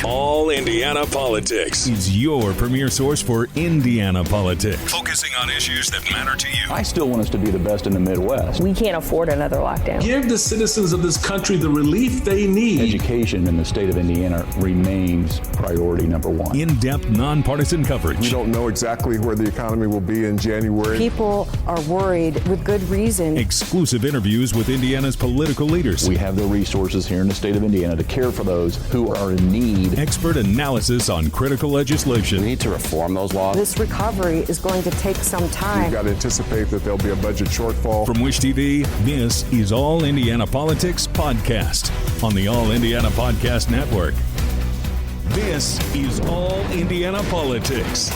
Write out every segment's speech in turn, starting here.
All Indiana Politics is your premier source for Indiana politics, focusing on issues that matter to you. I still want us to be the best in the Midwest. We can't afford another lockdown. Give the citizens of this country the relief they need. Education in the state of Indiana remains priority number one. In-depth, nonpartisan coverage. We don't know exactly where the economy will be in January. People are worried with good reason. Exclusive interviews with Indiana's political leaders. We have the resources here in the state of Indiana to care for those who are in need. Expert analysis on critical legislation. We need to reform those laws. This recovery is going to take some time. We've got to anticipate that there'll be a budget shortfall. From Wish TV, this is All Indiana Politics Podcast on the All Indiana Podcast Network. This is All Indiana Politics.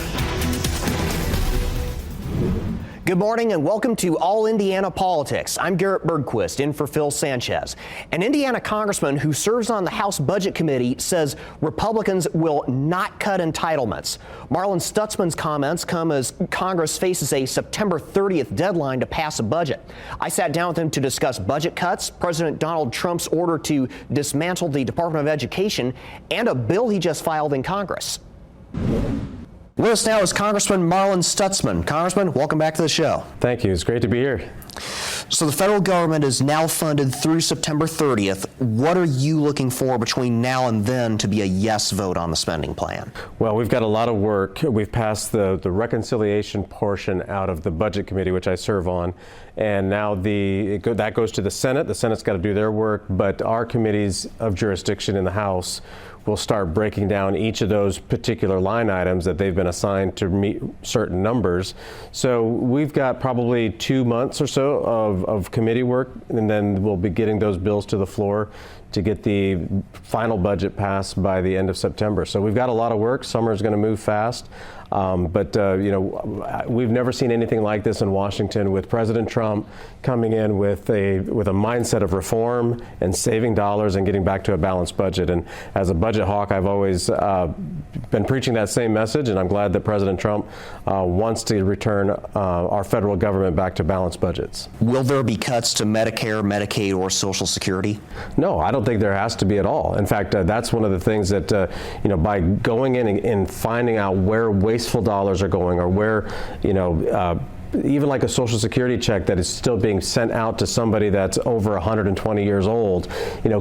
Good morning and welcome to All Indiana Politics. I'm Garrett Bergquist, in for Phil Sanchez. An Indiana congressman who serves on the House Budget Committee says Republicans will not cut entitlements. Marlin Stutzman's comments come as Congress faces a September 30th deadline to pass a budget. I sat down with him to discuss budget cuts, President Donald Trump's order to dismantle the Department of Education, and a bill he just filed in Congress. With us now is Congressman Marlin Stutzman. Congressman, welcome back to the show. Thank you. It's great to be here. So the federal government is now funded through September 30th. What are you looking for between now and then to be a yes vote on the spending plan? Well, we've got a lot of work. We've passed the reconciliation portion out of the Budget Committee, which I serve on, and now that goes to the Senate. The Senate's got to do their work, but our committees of jurisdiction in the House will start breaking down each of those particular line items that they've been assigned to meet certain numbers. So we've got probably 2 months or so of committee work, and then we'll be getting those bills to the floor to get the final budget passed by the end of September. So we've got a lot of work. Summer is going to move fast. We've never seen anything like this in Washington, with President Trump coming in with a mindset of reform and saving dollars and getting back to a balanced budget. And as a budget hawk, I've always been preaching that same message, and I'm glad that President Trump wants to return our federal government back to balanced budgets. Will there be cuts to Medicare, Medicaid, or Social Security? No, I don't think there has to be at all. In fact, that's one of the things that, by going in and finding out where wasteful dollars are going, or where, even like a Social Security check that is still being sent out to somebody that's over 120 years old,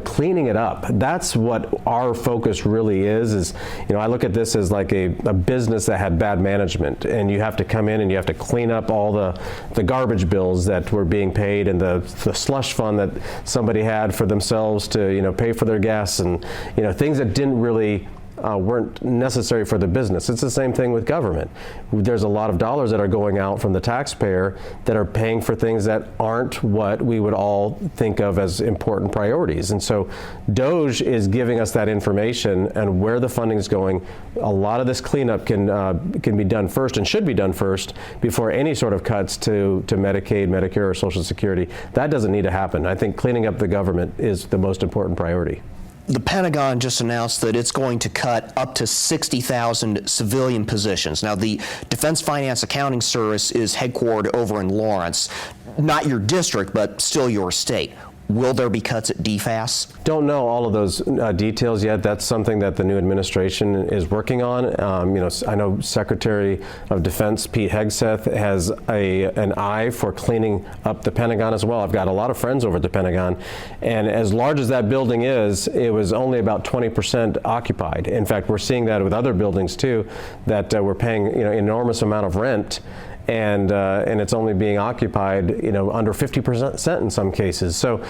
cleaning it up. That's what our focus really is, I look at this as like a business that had bad management, and you have to come in and you have to clean up all the garbage bills that were being paid, and the slush fund that somebody had for themselves to, pay for their gas, and, things that didn't really weren't necessary for the business. It's the same thing with government. There's a lot of dollars that are going out from the taxpayer that are paying for things that aren't what we would all think of as important priorities. And so DOGE is giving us that information and where the funding is going. A lot of this cleanup can be done first, and should be done first, before any sort of cuts to Medicaid, Medicare, or Social Security. That doesn't need to happen. I think cleaning up the government is the most important priority. The Pentagon just announced that it's going to cut up to 60,000 civilian positions. Now, the Defense Finance Accounting Service is headquartered over in Lawrence, not your district, but still your state. Will there be cuts at DFAS? Don't know all of those details yet. That's something that the new administration is working on. I know Secretary of Defense Pete Hegseth has an eye for cleaning up the Pentagon as well. I've got a lot of friends over at the Pentagon, and as large as that building is, it was only about 20% occupied. In fact, we're seeing that with other buildings too, that we're paying enormous amount of rent, and it's only being occupied, under 50% in some cases. So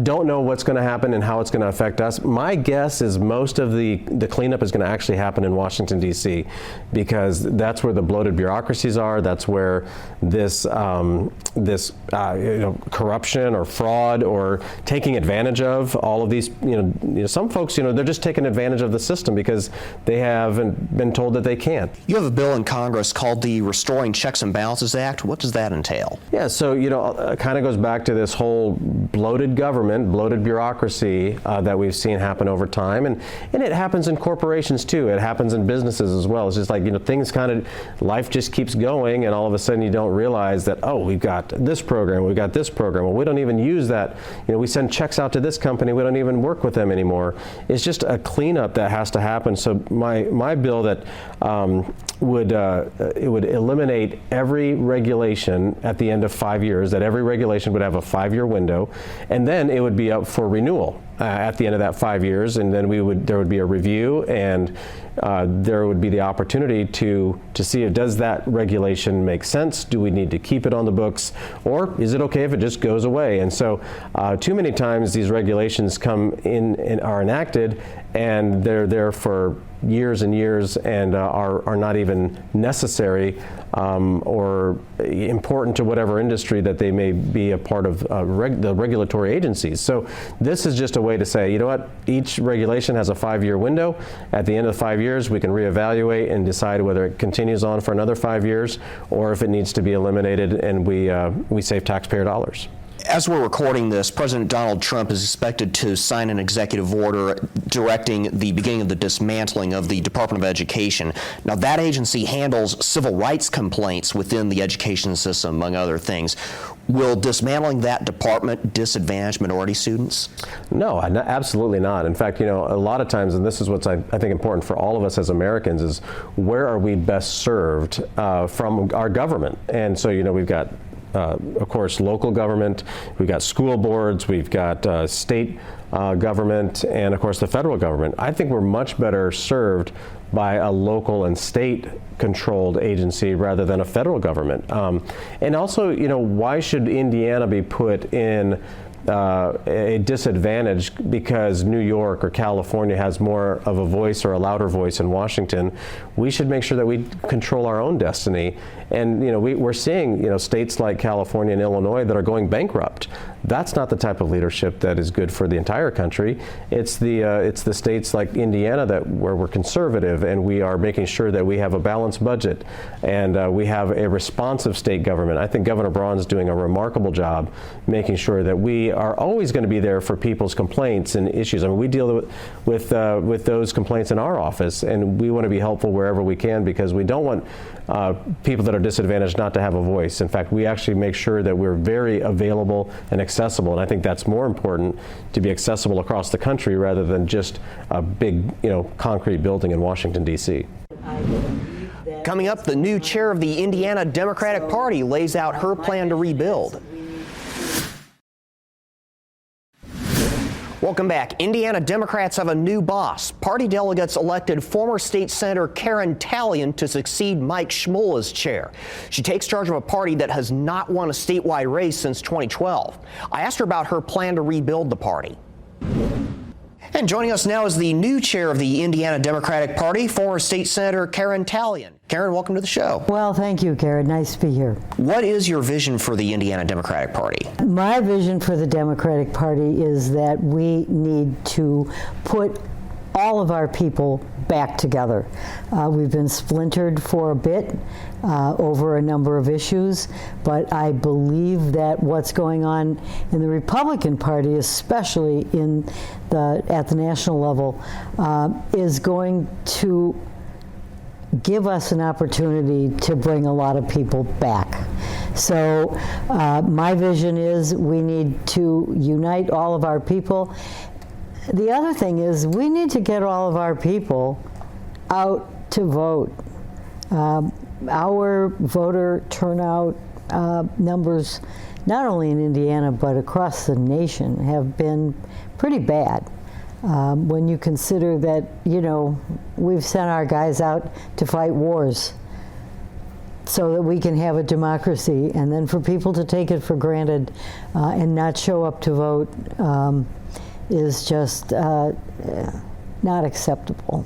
don't know what's going to happen and how it's going to affect us. My guess is most of the cleanup is going to actually happen in Washington, D.C., because that's where the bloated bureaucracies are. That's where this corruption or fraud or taking advantage of all of these, some folks, they're just taking advantage of the system because they haven't been told that they can't. You have a bill in Congress called the Restoring requiring Checks and Balances Act. What does that entail? Yeah, so, it kind of goes back to this whole bloated government, bloated bureaucracy that we've seen happen over time. And it happens in corporations too. It happens in businesses as well. It's just like, things life just keeps going, and all of a sudden you don't realize that, oh, we've got this program, we've got this program. Well, we don't even use that. We send checks out to this company, we don't even work with them anymore. It's just a cleanup that has to happen. So my bill that would eliminate every regulation at the end of 5 years, that every regulation would have a 5-year window, and then it would be up for renewal at the end of that 5 years, and then there would be a review, and there would be the opportunity to see if does that regulation make sense? Do we need to keep it on the books, or is it okay if it just goes away? And so too many times these regulations come in and are enacted, and they're there for years and years and are not even necessary or important to whatever industry that they may be a part of the regulatory agencies. So this is just a way to say, you know what, each regulation has a 5-year window. At the end of the 5 years, we can reevaluate and decide whether it continues on for another 5 years or if it needs to be eliminated, and we save taxpayer dollars. As we're recording this, President Donald Trump is expected to sign an executive order directing the beginning of the dismantling of the Department of Education. Now, that agency handles civil rights complaints within the education system, among other things. Will dismantling that department disadvantage minority students? No, absolutely not. In fact, a lot of times, and this is what's I think important for all of us as Americans, is where are we best served from our government? And so, we've got of course, local government, we've got school boards, we've got state government, and of course the federal government. I think we're much better served by a local and state controlled agency rather than a federal government. And also, why should Indiana be put in a disadvantage because New York or California has more of a voice or a louder voice in Washington? We should make sure that we control our own destiny. And we're seeing states like California and Illinois that are going bankrupt. That's not the type of leadership that is good for the entire country. It's the states like Indiana where we're conservative and we are making sure that we have a balanced budget and we have a responsive state government. I think Governor Braun's doing a remarkable job making sure that we are always going to be there for people's complaints and issues. I mean, we deal with those complaints in our office, and we want to be helpful wherever we can because we don't want people that are disadvantaged not to have a voice. In fact, we actually make sure that we're very available and accessible, and I think that's more important, to be accessible across the country rather than just a big, concrete building in Washington, D.C. Coming up, the new chair of the Indiana Democratic Party lays out her plan to rebuild. Welcome back. Indiana Democrats have a new boss. Party delegates elected former State Senator Karen Tallian to succeed Mike Schmull as chair. She takes charge of a party that has not won a statewide race since 2012. I asked her about her plan to rebuild the party. And joining us now is the new chair of the Indiana Democratic Party, former State Senator Karen Tallian. Karen, welcome to the show. Well, thank you, Garrett. Nice to be here. What is your vision for the Indiana Democratic Party? My vision for the Democratic Party is that we need to put all of our people back together. We've been splintered for a bit over a number of issues, but I believe that what's going on in the Republican Party, especially at the national level, is going to give us an opportunity to bring a lot of people back. So my vision is we need to unite all of our people. The other thing is we need to get all of our people out to vote. Our voter turnout numbers, not only in Indiana but across the nation, have been pretty bad. When you consider that, we've sent our guys out to fight wars so that we can have a democracy, and then for people to take it for granted and not show up to vote is just not acceptable.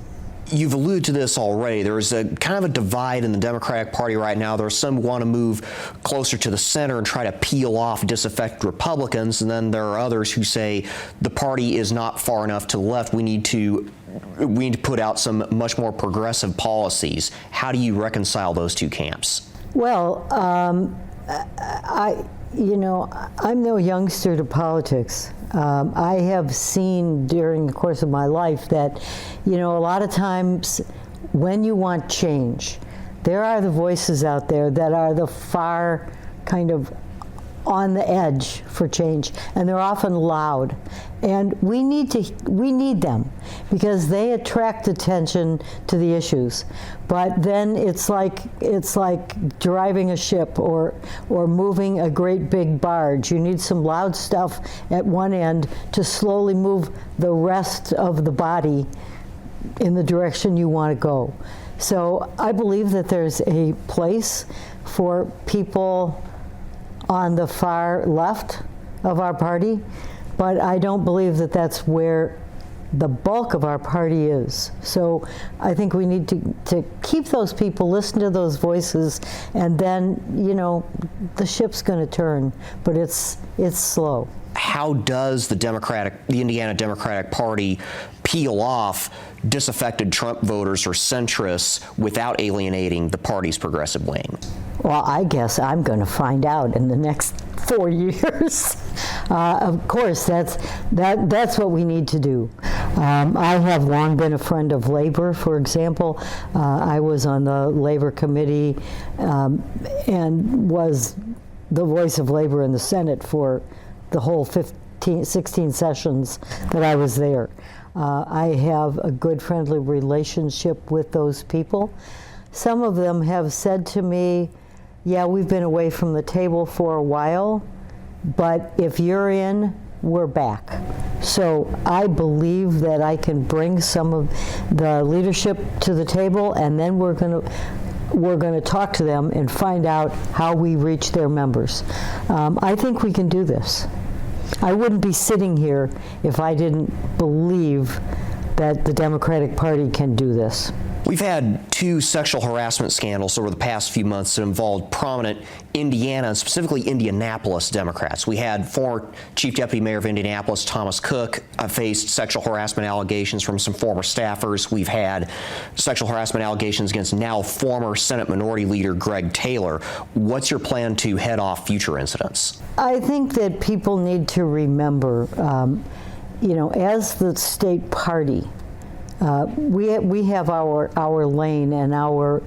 You've alluded to this already. There's a kind of a divide in the Democratic Party right now. There are some who want to move closer to the center and try to peel off disaffected Republicans, and then there are others who say the party is not far enough to the left. We need to put out some much more progressive policies. How do you reconcile those two camps? Well, I'm no youngster to politics. I have seen during the course of my life that, a lot of times when you want change, there are the voices out there that are the far kind of on the edge for change, and they're often loud. And we need them because they attract attention to the issues. But then it's like driving a ship or moving a great big barge. You need some loud stuff at one end to slowly move the rest of the body in the direction you want to go. So I believe that there's a place for people on the far left of our party, but I don't believe that that's where the bulk of our party is. So I think we need to keep those people, listen to those voices, and then, the ship's going to turn, but it's slow. How does the Indiana Democratic Party peel off disaffected Trump voters or centrists without alienating the party's progressive wing? Well, I guess I'm going to find out in the next 4 years. Of course, that's what we need to do. I have long been a friend of labor, for example. I was on the labor committee and was the voice of labor in the Senate for the whole 16 sessions that I was there. I have a good friendly relationship with those people. Some of them have said to me, yeah, we've been away from the table for a while, but if you're in, we're back. So I believe that I can bring some of the leadership to the table, and then we're going to talk to them and find out how we reach their members. I think we can do this. I wouldn't be sitting here if I didn't believe that the Democratic Party can do this. We've had 2 sexual harassment scandals over the past few months that involved prominent Indiana and specifically Indianapolis Democrats. We had former Chief Deputy Mayor of Indianapolis, Thomas Cook, faced sexual harassment allegations from some former staffers. We've had sexual harassment allegations against now former Senate Minority Leader Greg Taylor. What's your plan to head off future incidents? I think that people need to remember, as the state party, we have our lane and our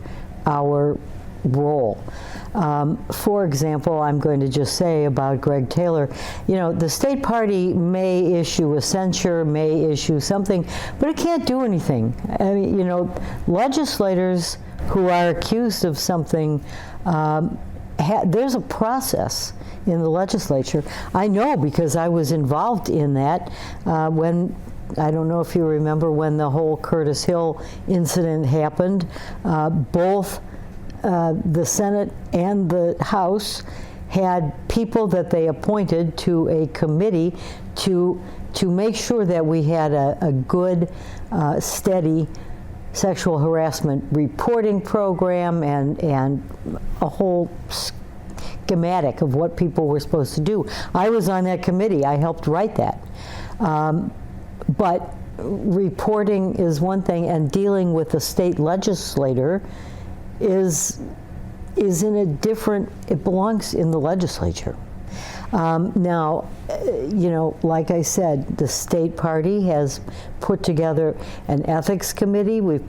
role. For example, I'm going to just say about Greg Taylor, the state party may issue a censure, may issue something, but it can't do anything. I mean, legislators who are accused of something, there's a process in the legislature. I know because I was involved in that when, I don't know if you remember when the whole Curtis Hill incident happened. Both the Senate and the House had people that they appointed to a committee to make sure that we had a good, steady sexual harassment reporting program and a whole schematic of what people were supposed to do. I was on that committee. I helped write that. But reporting is one thing, and dealing with the state legislator is in a different, it belongs in the legislature. Now, like I said, the state party has put together an ethics committee. We've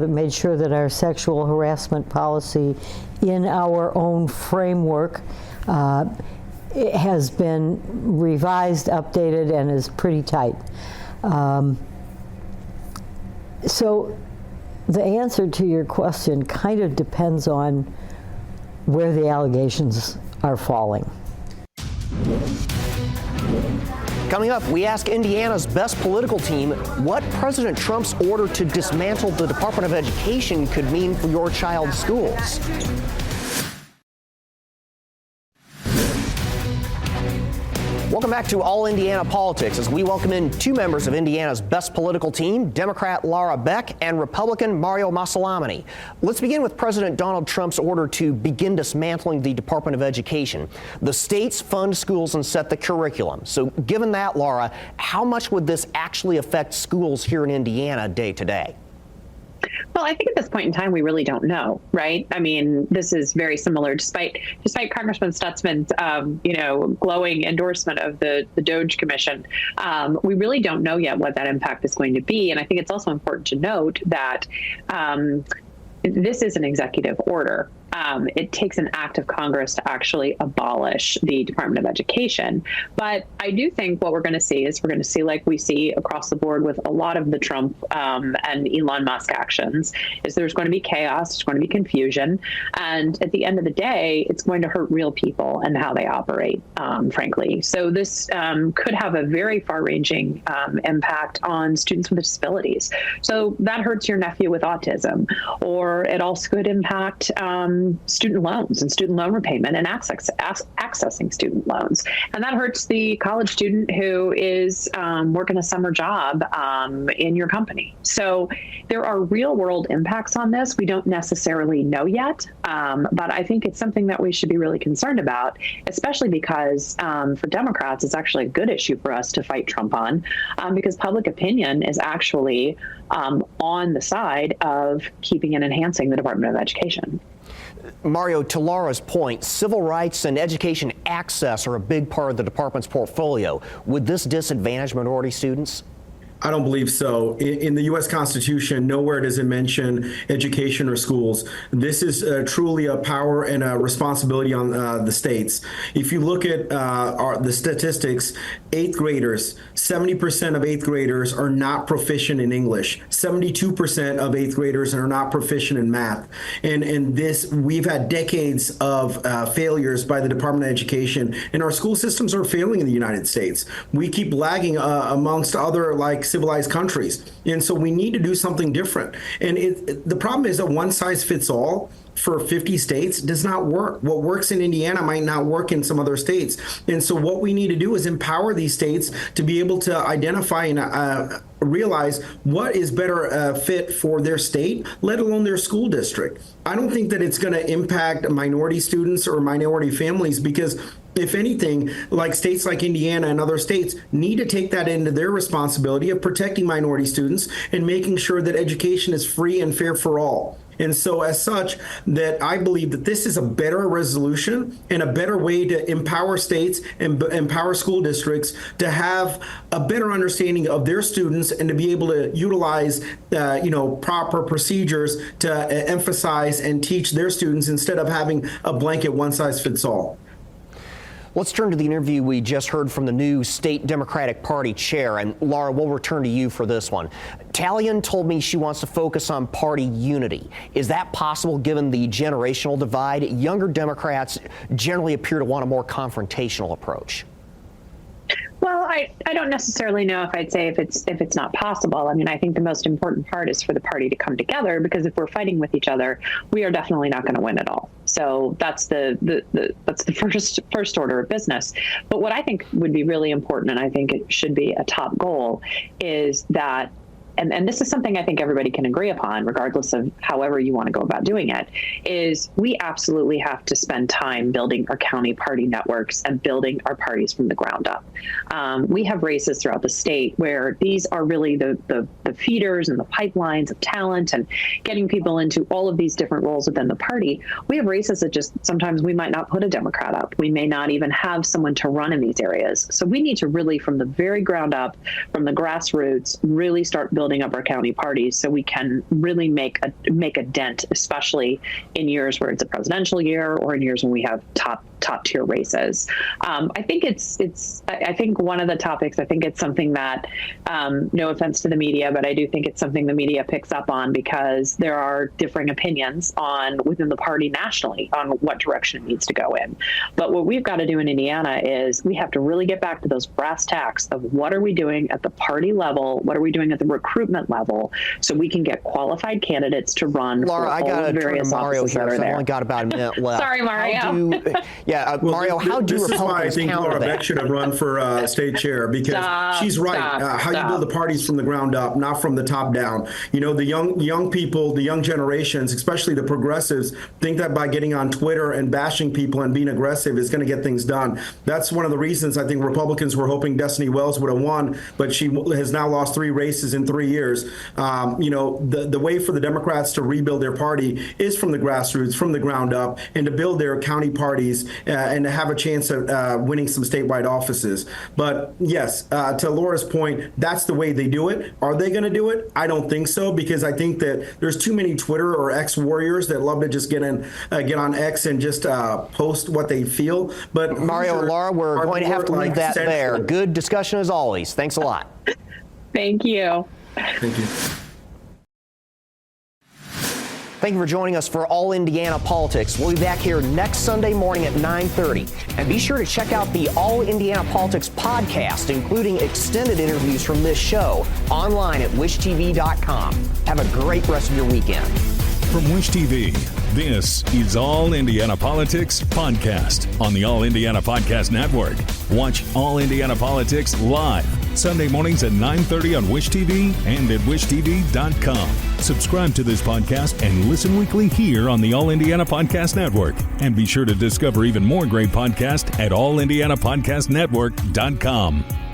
made sure that our sexual harassment policy in our own framework it has been revised, updated, and is pretty tight. So the answer to your question kind of depends on where the allegations are falling. Coming up, we ask Indiana's best political team what President Trump's order to dismantle the Department of Education could mean for your child's schools. Welcome back to All Indiana Politics as we welcome in 2 members of Indiana's best political team, Democrat Lara Beck and Republican Mario Massillamany. Let's begin with President Donald Trump's order to begin dismantling the Department of Education. The states fund schools and set the curriculum. So given that, Lara, how much would this actually affect schools here in Indiana day to day? Well, I think at this point in time, we really don't know, right? I mean, this is very similar, despite Congressman Stutzman's, glowing endorsement of the DOJ Commission. We really don't know yet what that impact is going to be. And I think it's also important to note that this is an executive order. It takes an act of Congress to actually abolish the Department of Education. But I do think what we're going to see is like we see across the board with a lot of the Trump and Elon Musk actions, is there's going to be chaos, there's going to be confusion. And at the end of the day, it's going to hurt real people and how they operate, frankly. So this could have a very far-ranging impact on students with disabilities. So that hurts your nephew with autism, or it also could impact student loans and student loan repayment and accessing student loans. And that hurts the college student who is working a summer job in your company. So there are real world impacts on this. We don't necessarily know yet, but I think it's something that we should be really concerned about, especially because for Democrats, it's actually a good issue for us to fight Trump on, because public opinion is actually on the side of keeping and enhancing the Department of Education. Mario, to Lara's point, civil rights and education access are a big part of the department's portfolio. Would this disadvantage minority students? I don't believe so. In the U.S. Constitution, nowhere does it mention education or schools. This is truly a power and a responsibility on the states. If you look at the statistics, 8th graders, 70% of 8th graders are not proficient in English. 72% of 8th graders are not proficient in math. And this, we've had decades of failures by the Department of Education, and our school systems are failing in the United States. We keep lagging amongst other civilized countries. And so we need to do something different. And the problem is that one size fits all for 50 states does not work. What works in Indiana might not work in some other states. And so what we need to do is empower these states to be able to identify and realize what is better fit for their state, let alone their school district. I don't think that it's going to impact minority students or minority families, because if anything, like states like Indiana and other states need to take that into their responsibility of protecting minority students and making sure that education is free and fair for all. And so as such, that I believe that this is a better resolution and a better way to empower states and empower school districts to have a better understanding of their students and to be able to utilize, proper procedures to emphasize and teach their students instead of having a blanket one size fits all. Let's turn to the interview we just heard from the new state Democratic Party chair. And Lara, we'll return to you for this one. Tallian told me she wants to focus on party unity. Is that possible given the generational divide? Younger Democrats generally appear to want a more confrontational approach. Well, I don't necessarily know if I'd say if it's not possible. I mean, I think the most important part is for the party to come together, because if we're fighting with each other, we are definitely not going to win at all. So that's that's the first order of business. But what I think would be really important, and I think it should be a top goal, is that, and this is something I think everybody can agree upon, regardless of however you want to go about doing it, is we absolutely have to spend time building our county party networks and building our parties from the ground up. We have races throughout the state where these are really the feeders and the pipelines of talent and getting people into all of these different roles within the party. We have races that just sometimes we might not put a Democrat up. We may not even have someone to run in these areas. So we need to really, from the very ground up, from the grassroots, really start building up our county parties so we can really make a dent, especially in years where it's a presidential year or in years when we have top tier races. I think I think one of the topics, I think it's something that, no offense to the media, but I do think it's something the media picks up on, because there are differing opinions within the party nationally on what direction it needs to go in. But what we've got to do in Indiana is we have to really get back to those brass tacks of what are we doing at the party level, what are we doing at the recruitment level, so we can get qualified candidates to run. Lara, I got to turn to Mario here, so I've only got about a minute left. Sorry, Mario. Yeah, Mario, how do Republicans Republicans This is why I think counter Lara that? Beck should have run for state chair, because she's right. How you build the parties from the ground up, not from the top down. You know, the young people, the young generations, especially the progressives, think that by getting on Twitter and bashing people and being aggressive is going to get things done. That's one of the reasons I think Republicans were hoping Destiny Wells would have won, but she has now lost 3 races in 3 years. You know, the way for the Democrats to rebuild their party is from the grassroots, from the ground up, and to build their county parties and to have a chance of winning some statewide offices. But yes, to Laura's point, that's the way they do it. Are they going to do it? I don't think so, because I think that there's too many Twitter or X warriors that love to just get on X and just post what they feel. But Mario and Lara, we're going to have to leave that there. Good discussion as always. Thanks a lot. Thank you. Thank you. Thank you for joining us for All Indiana Politics. We'll be back here next Sunday morning at 9:30. And be sure to check out the All Indiana Politics podcast, including extended interviews from this show, online at wishtv.com. Have a great rest of your weekend. From Wish TV, this is All Indiana Politics Podcast on the All Indiana Podcast Network. Watch All Indiana Politics live Sunday mornings at 9:30 on Wish TV and at wishtv.com. Subscribe to this podcast and listen weekly here on the All Indiana Podcast Network. And be sure to discover even more great podcasts at allindianapodcastnetwork.com.